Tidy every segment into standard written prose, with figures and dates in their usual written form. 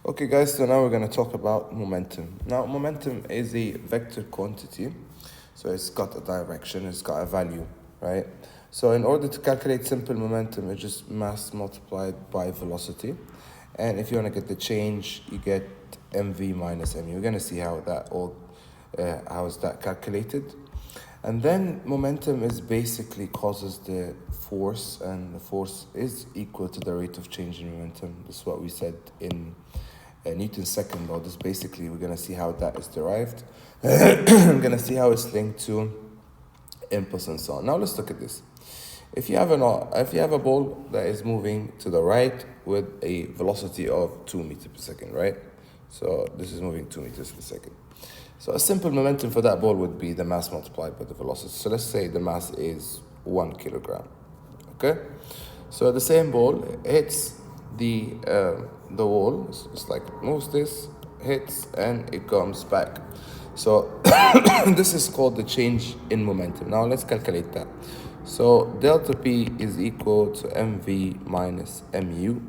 Okay guys, so now we're going to talk about momentum. Now momentum is a vector quantity, so it's got a direction, it's got a value, right? So in order to calculate simple momentum, it's just mass multiplied by velocity. And if you want to get the change, you get mv minus mu. We're going to see how how is that calculated. And then momentum is basically causes the force, and the force is equal to the rate of change in momentum. This is what we said in Newton's second law. This basically, we're going to see how that is derived. We're going to see how it's linked to impulse and so on. Now let's look at this. If you have a ball that is moving to the right with a velocity of 2 meters per second, right? So this is moving 2 meters per second. So a simple momentum for that ball would be the mass multiplied by the velocity. So let's say the mass is 1 kilogram. Okay? So the same ball hits the wall. It's like moves this, hits, and it comes back. So this is called the change in momentum. Now let's calculate that. So delta P is equal to mv minus mu.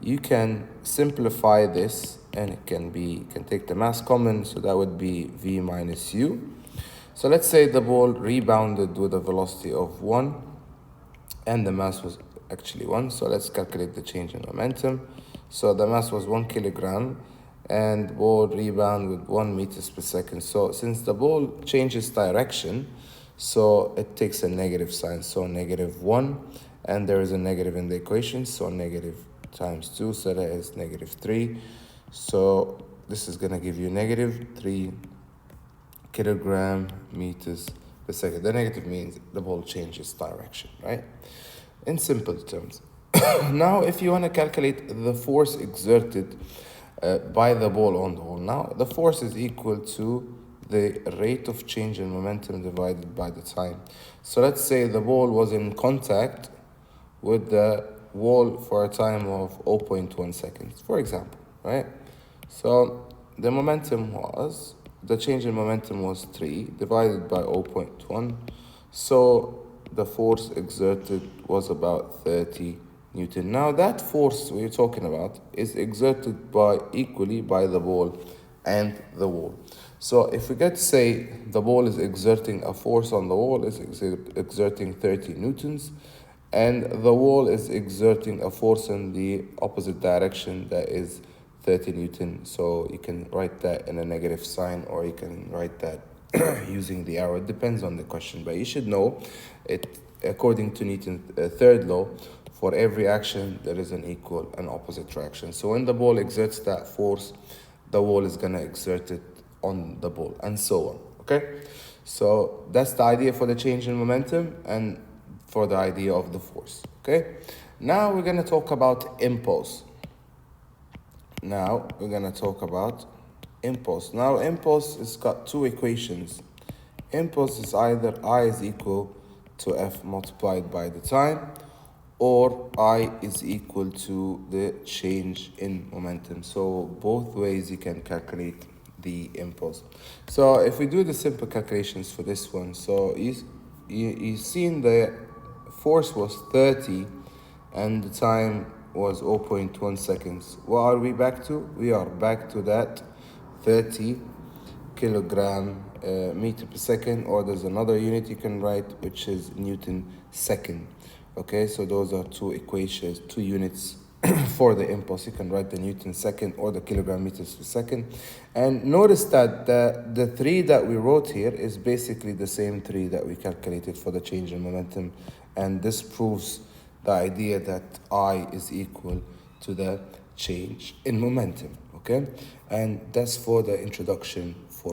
You can simplify this, and it can take the mass common, so that would be v minus u. So let's say the ball rebounded with a velocity of 1 and the mass was actually 1. So let's calculate the change in momentum. So the mass was 1 kilogram and ball rebound with 1 meters per second. So since the ball changes direction, so it takes a negative sign, so -1, and there is a negative in the equation, so negative times 2, so that is -3. So this is going to give you -3 kilogram meters per second. The negative means the ball changes direction, right? In simple terms. Now, if you want to calculate the force exerted by the ball on the wall, now the force is equal to the rate of change in momentum divided by the time. So let's say the ball was in contact with the wall for a time of 0.1 seconds, for example, right? So the change in momentum was 3 divided by 0.1. So the force exerted was about 30 Newton. Now that force we're talking about is exerted equally by the ball and the wall. So if we get to say the ball is exerting a force on the wall, is exerting 30 newtons, and the wall is exerting a force in the opposite direction that is 30 newton. So you can write that in a negative sign, or you can write that using the arrow. It depends on the question, but you should know it according to Newton's third law. For every action, there is an equal and opposite reaction. So when the ball exerts that force, the wall is going to exert it on the ball, and so on. Okay, so that's the idea for the change in momentum and for the idea of the force. Okay, now we're going to talk about impulse. Now impulse has got two equations. Impulse is either I is equal to F multiplied by the time, or I is equal to the change in momentum. So both ways you can calculate the impulse. So if we do the simple calculations for this one, so you've seen the force was 30 and the time was 0.1 seconds. What are we back to? We are back to that 30 kilogram meter per second, or there's another unit you can write, which is Newton second. Okay, so those are two equations, 2 units for the impulse. You can write the Newton second or the kilogram meters per second. And notice that the 3 that we wrote here is basically the same 3 that we calculated for the change in momentum. And this proves the idea that I is equal to the change in momentum. Okay, and that's for the introduction for